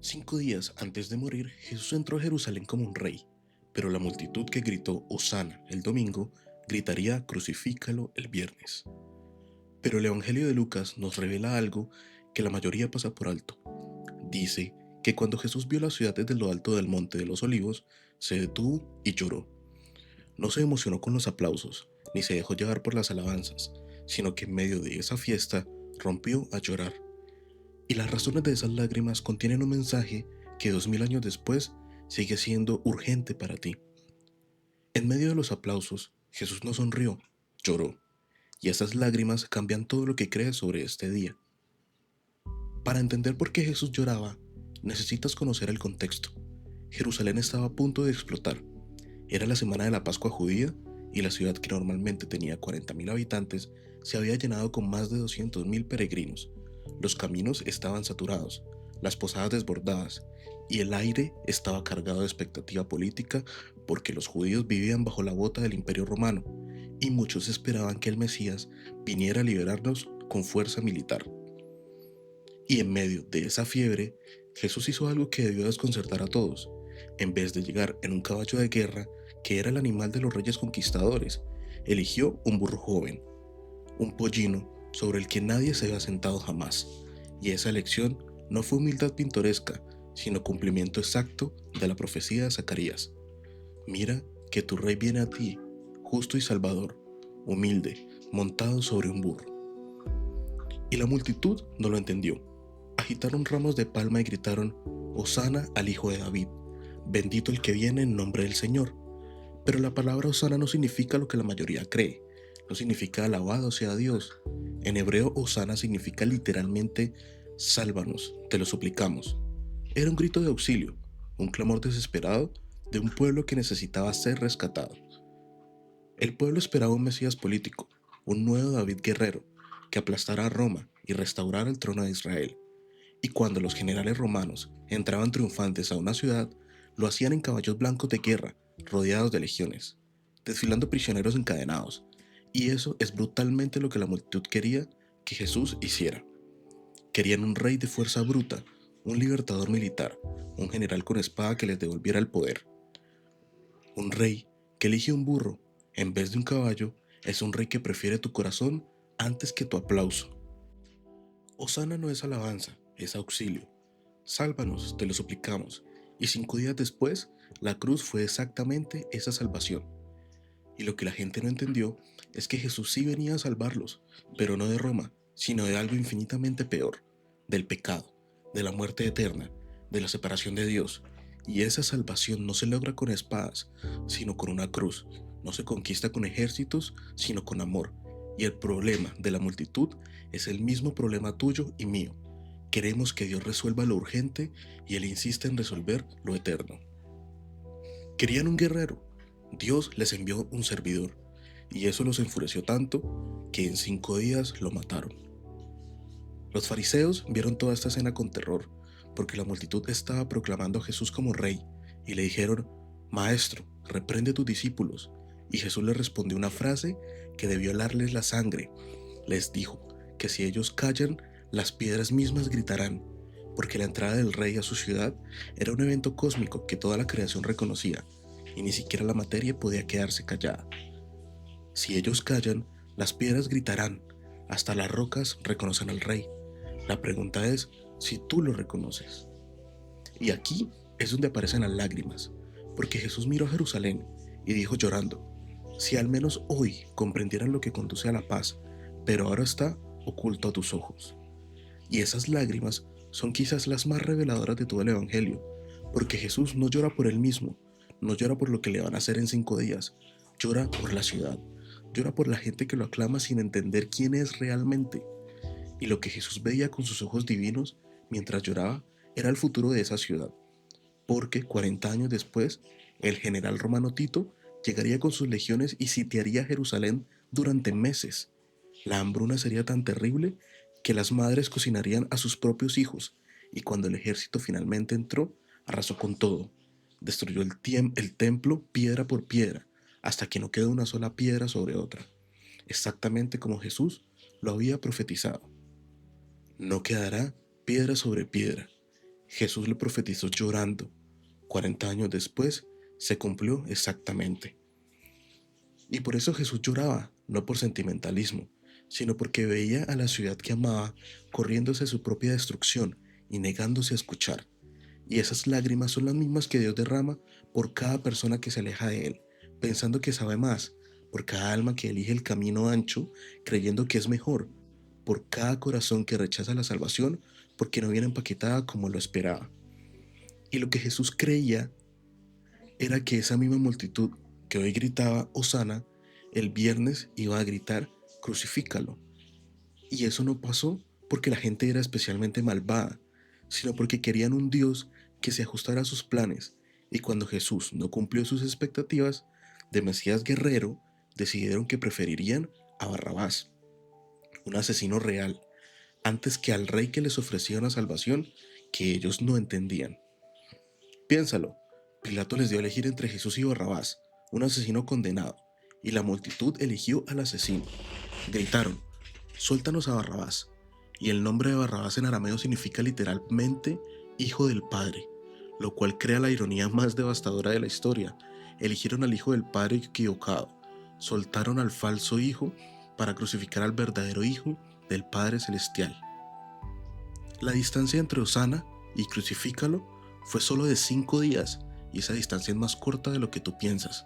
5 días antes de morir, Jesús entró a Jerusalén como un rey, pero la multitud que gritó Hosana el domingo gritaría Crucifícalo el viernes. Pero el Evangelio de Lucas nos revela algo que la mayoría pasa por alto. Dice que cuando Jesús vio la ciudad desde lo alto del monte de los olivos, se detuvo y lloró. No se emocionó con los aplausos, ni se dejó llevar por las alabanzas, sino que en medio de esa fiesta rompió a llorar. Y las razones de esas lágrimas contienen un mensaje que 2000 años después sigue siendo urgente para ti. En medio de los aplausos, Jesús no sonrió, lloró, y esas lágrimas cambian todo lo que crees sobre este día. Para entender por qué Jesús lloraba, necesitas conocer el contexto. Jerusalén estaba a punto de explotar. Era la semana de la Pascua judía y la ciudad, que normalmente tenía 40.000 habitantes, se había llenado con más de 200.000 peregrinos. Los caminos estaban saturados, las posadas desbordadas, y el aire estaba cargado de expectativa política porque los judíos vivían bajo la bota del Imperio Romano y muchos esperaban que el Mesías viniera a liberarnos con fuerza militar. Y en medio de esa fiebre, Jesús hizo algo que debió desconcertar a todos. En vez de llegar en un caballo de guerra, que era el animal de los reyes conquistadores, eligió un burro joven, un pollino sobre el que nadie se había sentado jamás. Y esa elección no fue humildad pintoresca, sino cumplimiento exacto de la profecía de Zacarías. Mira que tu rey viene a ti, justo y salvador, humilde, montado sobre un burro. Y la multitud no lo entendió. Agitaron ramos de palma y gritaron, Hosana al Hijo de David, bendito el que viene en nombre del Señor. Pero la palabra Hosana no significa lo que la mayoría cree, no significa alabado sea Dios. En hebreo, Hosana significa literalmente, sálvanos, te lo suplicamos. Era un grito de auxilio, un clamor desesperado de un pueblo que necesitaba ser rescatado. El pueblo esperaba un Mesías político, un nuevo David guerrero, que aplastara a Roma y restaurara el trono de Israel. Y cuando los generales romanos entraban triunfantes a una ciudad, lo hacían en caballos blancos de guerra, rodeados de legiones, desfilando prisioneros encadenados. Y eso es brutalmente lo que la multitud quería que Jesús hiciera. Querían un rey de fuerza bruta, un libertador militar, un general con espada que les devolviera el poder. Un rey que elige un burro en vez de un caballo es un rey que prefiere tu corazón antes que tu aplauso. Hosana no es alabanza, es auxilio. Sálvanos, te lo suplicamos. Y 5 días después, la cruz fue exactamente esa salvación. Y lo que la gente no entendió es que Jesús sí venía a salvarlos, pero no de Roma, sino de algo infinitamente peor, del pecado, de la muerte eterna, de la separación de Dios. Y esa salvación no se logra con espadas, sino con una cruz. No se conquista con ejércitos, sino con amor. Y el problema de la multitud es el mismo problema tuyo y mío. Queremos que Dios resuelva lo urgente y Él insiste en resolver lo eterno. Querían un guerrero. Dios les envió un servidor. Y eso los enfureció tanto que en 5 días lo mataron. Los fariseos vieron toda esta escena con terror, porque la multitud estaba proclamando a Jesús como rey, y le dijeron, Maestro, reprende a tus discípulos. Y Jesús les respondió una frase que debió helarles la sangre. Les dijo que si ellos callan, las piedras mismas gritarán, porque la entrada del rey a su ciudad era un evento cósmico que toda la creación reconocía, y ni siquiera la materia podía quedarse callada. Si ellos callan, las piedras gritarán, hasta las rocas reconocen al rey. La pregunta es si tú lo reconoces. Y aquí es donde aparecen las lágrimas, porque Jesús miró a Jerusalén y dijo llorando, si al menos hoy comprendieran lo que conduce a la paz, pero ahora está oculto a tus ojos. Y esas lágrimas son quizás las más reveladoras de todo el Evangelio, porque Jesús no llora por él mismo, no llora por lo que le van a hacer en 5 días, llora por la ciudad, llora por la gente que lo aclama sin entender quién es realmente. Y lo que Jesús veía con sus ojos divinos mientras lloraba era el futuro de esa ciudad, porque 40 años después, el general romano Tito llegaría con sus legiones y sitiaría Jerusalén durante meses. La hambruna sería tan terrible que las madres cocinarían a sus propios hijos, y cuando el ejército finalmente entró, arrasó con todo. Destruyó el templo piedra por piedra, hasta que no quedó una sola piedra sobre otra, exactamente como Jesús lo había profetizado. No quedará piedra sobre piedra. Jesús lo profetizó llorando. 40 años después se cumplió exactamente. Y por eso Jesús lloraba, no por sentimentalismo, sino porque veía a la ciudad que amaba corriéndose a su propia destrucción y negándose a escuchar. Y esas lágrimas son las mismas que Dios derrama por cada persona que se aleja de Él, pensando que sabe más, por cada alma que elige el camino ancho, creyendo que es mejor, por cada corazón que rechaza la salvación porque no viene empaquetada como lo esperaba. Y lo que Jesús creía era que esa misma multitud que hoy gritaba Hosana, el viernes iba a gritar crucifícalo. Y eso no pasó porque la gente era especialmente malvada, sino porque querían un Dios que se ajustara a sus planes. Y cuando Jesús no cumplió sus expectativas de Mesías guerrero, decidieron que preferirían a Barrabás, un asesino real, antes que al rey que les ofrecía una salvación que ellos no entendían. Piénsalo, Pilato les dio a elegir entre Jesús y Barrabás, un asesino condenado, y la multitud eligió al asesino. Gritaron, suéltanos a Barrabás. Y el nombre de Barrabás en arameo significa literalmente hijo del Padre, lo cual crea la ironía más devastadora de la historia. Eligieron al hijo del Padre equivocado, soltaron al falso hijo para crucificar al verdadero hijo del Padre Celestial. La distancia entre Osana y Crucifícalo fue solo de 5 días, y esa distancia es más corta de lo que tú piensas.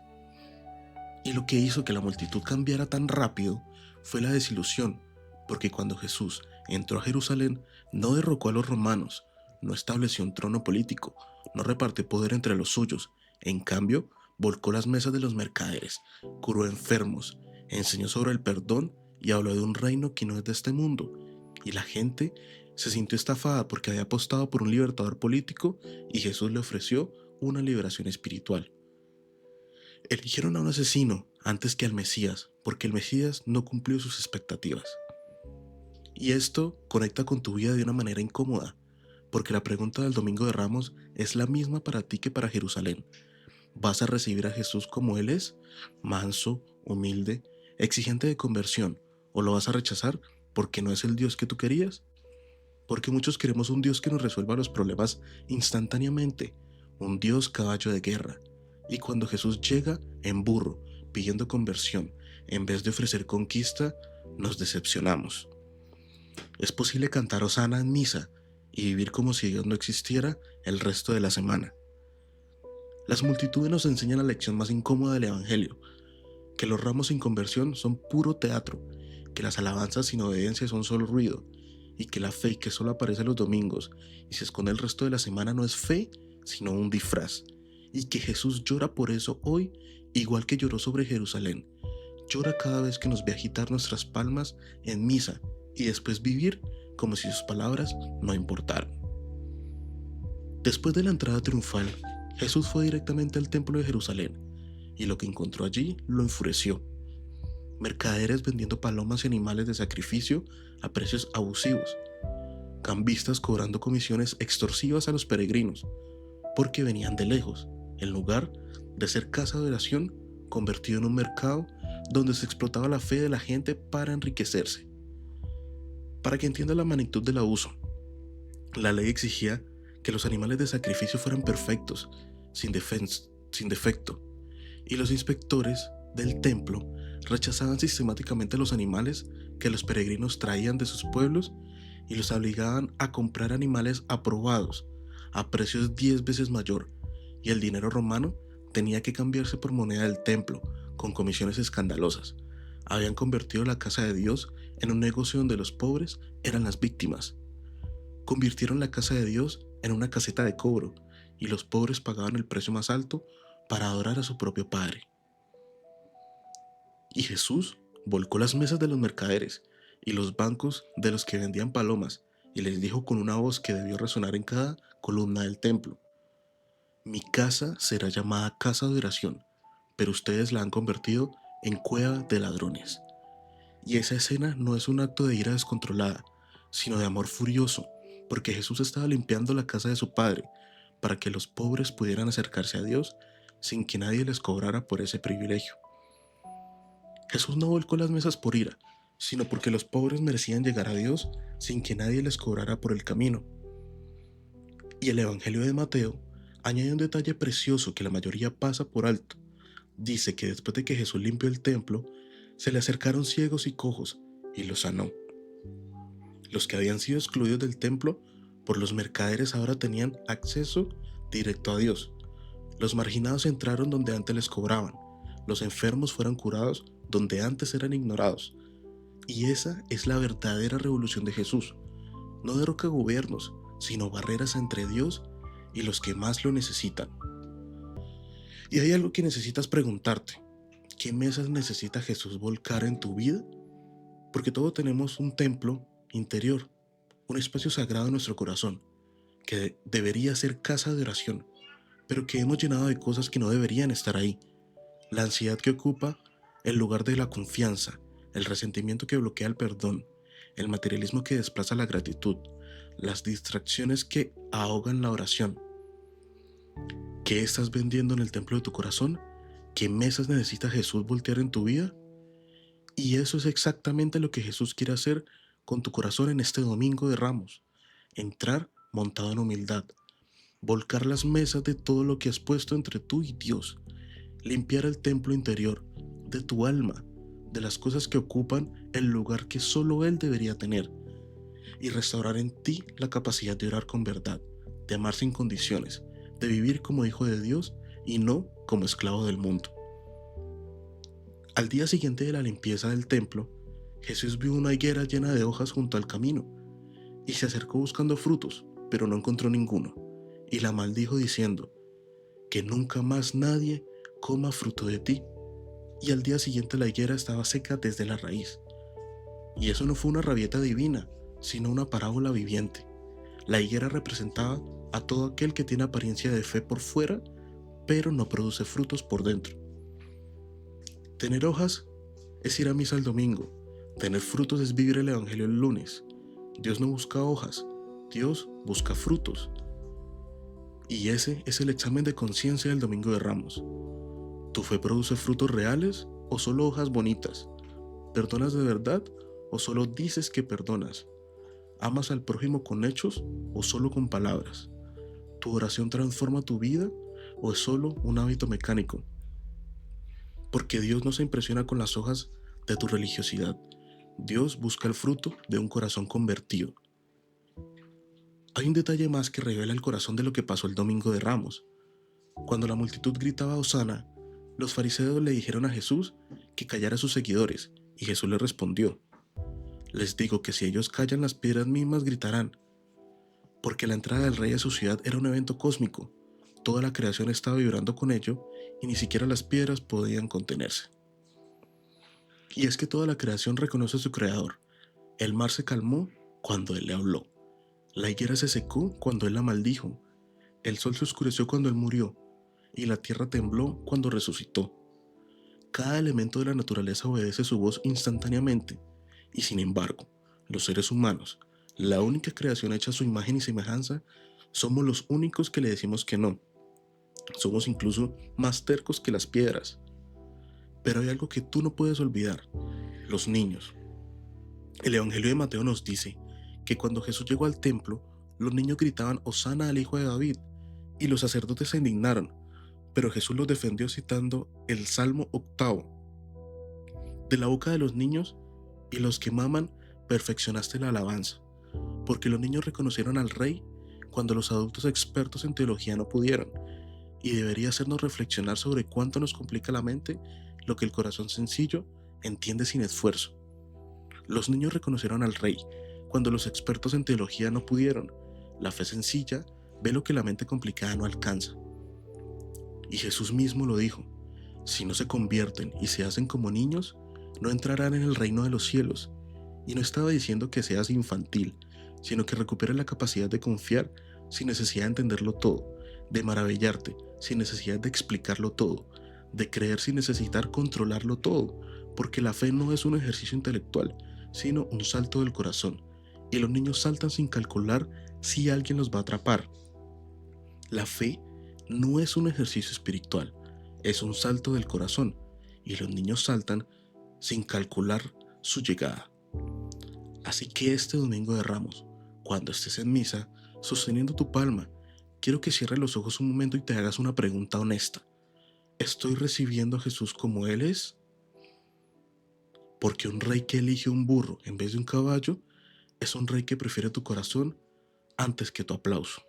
Y lo que hizo que la multitud cambiara tan rápido fue la desilusión, porque cuando Jesús entró a Jerusalén, no derrocó a los romanos, no estableció un trono político, no repartió poder entre los suyos, en cambio, volcó las mesas de los mercaderes, curó enfermos, enseñó sobre el perdón y habló de un reino que no es de este mundo. Y la gente se sintió estafada porque había apostado por un libertador político y Jesús le ofreció una liberación espiritual. Eligieron a un asesino antes que al Mesías, porque el Mesías no cumplió sus expectativas. Y esto conecta con tu vida de una manera incómoda, porque la pregunta del Domingo de Ramos es la misma para ti que para Jerusalén. ¿Vas a recibir a Jesús como Él es? Manso, humilde, exigente de conversión, ¿o lo vas a rechazar porque no es el Dios que tú querías? Porque muchos queremos un Dios que nos resuelva los problemas instantáneamente, un Dios caballo de guerra. Y cuando Jesús llega en burro, pidiendo conversión, en vez de ofrecer conquista, nos decepcionamos. Es posible cantar Hosana en misa y vivir como si Dios no existiera el resto de la semana. Las multitudes nos enseñan la lección más incómoda del Evangelio, que los ramos sin conversión son puro teatro, que las alabanzas sin obediencia son solo ruido, y que la fe que solo aparece los domingos y se esconde el resto de la semana no es fe, sino un disfraz, y que Jesús llora por eso hoy, igual que lloró sobre Jerusalén. Llora cada vez que nos ve agitar nuestras palmas en misa y después vivir como si sus palabras no importaran. Después de la entrada triunfal, Jesús fue directamente al templo de Jerusalén, y lo que encontró allí lo enfureció. Mercaderes vendiendo palomas y animales de sacrificio a precios abusivos, cambistas cobrando comisiones extorsivas a los peregrinos, porque venían de lejos, en lugar de ser casa de oración, convertido en un mercado donde se explotaba la fe de la gente para enriquecerse. Para que entienda la magnitud del abuso, la ley exigía que los animales de sacrificio fueran perfectos, sin defecto, y los inspectores del templo rechazaban sistemáticamente los animales que los peregrinos traían de sus pueblos y los obligaban a comprar animales aprobados a precios 10 veces mayor, y el dinero romano tenía que cambiarse por moneda del templo, con comisiones escandalosas. Habían convertido la casa de Dios en un negocio donde los pobres eran las víctimas. Convirtieron la casa de Dios en una caseta de cobro, y los pobres pagaban el precio más alto para adorar a su propio Padre. Y Jesús volcó las mesas de los mercaderes y los bancos de los que vendían palomas, y les dijo con una voz que debió resonar en cada columna del templo: mi casa será llamada casa de oración, pero ustedes la han convertido en cueva de ladrones. Y esa escena no es un acto de ira descontrolada, sino de amor furioso, porque Jesús estaba limpiando la casa de su Padre para que los pobres pudieran acercarse a Dios sin que nadie les cobrara por ese privilegio. Jesús no volcó las mesas por ira, sino porque los pobres merecían llegar a Dios sin que nadie les cobrara por el camino. Y el Evangelio de Mateo añade un detalle precioso que la mayoría pasa por alto. Dice que después de que Jesús limpió el templo, se le acercaron ciegos y cojos y los sanó. Los que habían sido excluidos del templo por los mercaderes ahora tenían acceso directo a Dios. Los marginados entraron donde antes les cobraban. Los enfermos fueron curados donde antes eran ignorados. Y esa es la verdadera revolución de Jesús. No derroca gobiernos, sino barreras entre Dios y los que más lo necesitan. Y hay algo que necesitas preguntarte. ¿Qué mesas necesita Jesús volcar en tu vida? Porque todos tenemos un templo interior, un espacio sagrado en nuestro corazón, que debería ser casa de oración, pero que hemos llenado de cosas que no deberían estar ahí. La ansiedad que ocupa el lugar de la confianza, el resentimiento que bloquea el perdón, el materialismo que desplaza la gratitud, las distracciones que ahogan la oración. ¿Qué estás vendiendo en el templo de tu corazón? ¿Qué mesas necesita Jesús voltear en tu vida? Y eso es exactamente lo que Jesús quiere hacer con tu corazón en este domingo de Ramos. Entrar montado en humildad, volcar las mesas de todo lo que has puesto entre tú y Dios, limpiar el templo interior de tu alma, de las cosas que ocupan el lugar que solo Él debería tener, y restaurar en ti la capacidad de orar con verdad, de amar sin condiciones, de vivir como hijo de Dios y no como esclavo del mundo. Al día siguiente de la limpieza del templo, Jesús vio una higuera llena de hojas junto al camino, y se acercó buscando frutos, pero no encontró ninguno, y la maldijo diciendo, que nunca más nadie coma fruto de ti. Y al día siguiente la higuera estaba seca desde la raíz. Y eso no fue una rabieta divina, sino una parábola viviente. La higuera representaba a todo aquel que tiene apariencia de fe por fuera, pero no produce frutos por dentro. Tener hojas es ir a misa el domingo. Tener frutos es vivir el Evangelio el lunes. Dios no busca hojas, Dios busca frutos. Y ese es el examen de conciencia del Domingo de Ramos. ¿Tu fe produce frutos reales o solo hojas bonitas? ¿Perdonas de verdad o solo dices que perdonas? ¿Amas al prójimo con hechos o solo con palabras? ¿Tu oración transforma tu vida o es solo un hábito mecánico? Porque Dios no se impresiona con las hojas de tu religiosidad. Dios busca el fruto de un corazón convertido. Hay un detalle más que revela el corazón de lo que pasó el Domingo de Ramos. Cuando la multitud gritaba Hosana, los fariseos le dijeron a Jesús que callara a sus seguidores, y Jesús les respondió, les digo que si ellos callan, las piedras mismas gritarán, porque la entrada del rey a su ciudad era un evento cósmico. Toda la creación estaba vibrando con ello, y ni siquiera las piedras podían contenerse. Y es que toda la creación reconoce a su creador. El mar se calmó cuando él le habló. La higuera se secó cuando él la maldijo. El sol se oscureció cuando él murió, y la tierra tembló cuando resucitó. Cada elemento de la naturaleza obedece su voz instantáneamente, y sin embargo, los seres humanos, la única creación hecha a su imagen y semejanza, somos los únicos que le decimos que no. Somos incluso más tercos que las piedras. Pero hay algo que tú no puedes olvidar, los niños. El Evangelio de Mateo nos dice que cuando Jesús llegó al templo, los niños gritaban Hosana al Hijo de David, y los sacerdotes se indignaron, pero Jesús los defendió citando el Salmo 8. De la boca de los niños y los que maman, perfeccionaste la alabanza, porque los niños reconocieron al Rey cuando los adultos expertos en teología no pudieron, y debería hacernos reflexionar sobre cuánto nos complica la mente lo que el corazón sencillo entiende sin esfuerzo. Los niños reconocieron al Rey cuando los expertos en teología no pudieron. La fe sencilla ve lo que la mente complicada no alcanza. Y Jesús mismo lo dijo, si no se convierten y se hacen como niños, no entrarán en el reino de los cielos. Y no estaba diciendo que seas infantil, sino que recuperes la capacidad de confiar sin necesidad de entenderlo todo, de maravillarte sin necesidad de explicarlo todo, de creer sin necesitar controlarlo todo, porque la fe no es un ejercicio intelectual, sino un salto del corazón, y los niños saltan sin calcular si alguien los va a atrapar. La fe no es un ejercicio espiritual, es un salto del corazón, y los niños saltan sin calcular su llegada. Así que este Domingo de Ramos, cuando estés en misa, sosteniendo tu palma, quiero que cierres los ojos un momento y te hagas una pregunta honesta. ¿Estoy recibiendo a Jesús como Él es? Porque un rey que elige un burro en vez de un caballo es un rey que prefiere tu corazón antes que tu aplauso.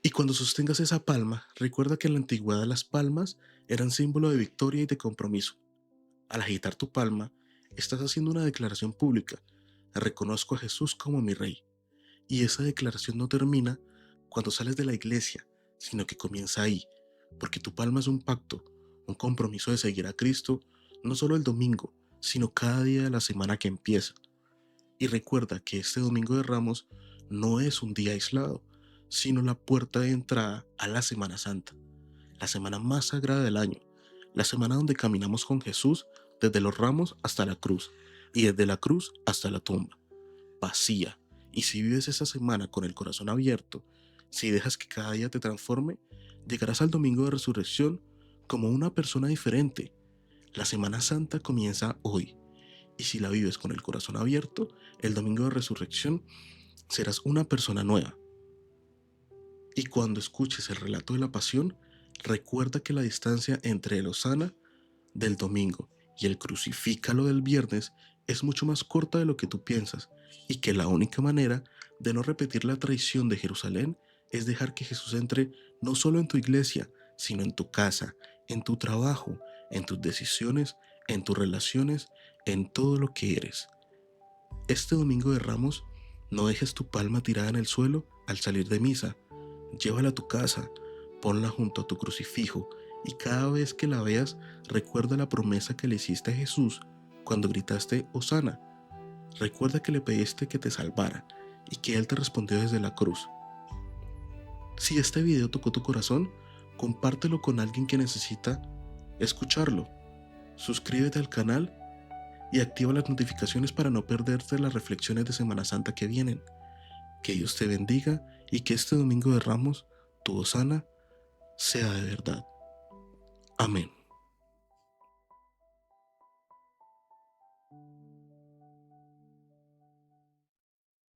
Y cuando sostengas esa palma, recuerda que en la antigüedad las palmas eran símbolo de victoria y de compromiso. Al agitar tu palma, estás haciendo una declaración pública. Reconozco a Jesús como mi rey. Y esa declaración no termina cuando sales de la iglesia, sino que comienza ahí, porque tu palma es un pacto, un compromiso de seguir a Cristo, no solo el domingo, sino cada día de la semana que empieza. Y recuerda que este Domingo de Ramos no es un día aislado, sino la puerta de entrada a la Semana Santa, la semana más sagrada del año, la semana donde caminamos con Jesús desde los ramos hasta la cruz y desde la cruz hasta la tumba, vacía. Y si vives esa semana con el corazón abierto, si dejas que cada día te transforme, llegarás al Domingo de Resurrección como una persona diferente. La Semana Santa comienza hoy. Y si la vives con el corazón abierto, el Domingo de Resurrección serás una persona nueva. Y cuando escuches el relato de la pasión, recuerda que la distancia entre el Hosana del domingo y el crucifícalo del viernes es mucho más corta de lo que tú piensas, y que la única manera de no repetir la traición de Jerusalén es dejar que Jesús entre no solo en tu iglesia, sino en tu casa, en tu trabajo, en tus decisiones, en tus relaciones, en todo lo que eres. Este Domingo de Ramos, no dejes tu palma tirada en el suelo al salir de misa. Llévala a tu casa, ponla junto a tu crucifijo, y cada vez que la veas, recuerda la promesa que le hiciste a Jesús cuando gritaste Hosana. Recuerda que le pediste que te salvara y que Él te respondió desde la cruz. Si este video tocó tu corazón, compártelo con alguien que necesita escucharlo. Suscríbete al canal y activa las notificaciones para no perderte las reflexiones de Semana Santa que vienen. Que Dios te bendiga y que este Domingo de Ramos tu Hosana sea de verdad. Amén.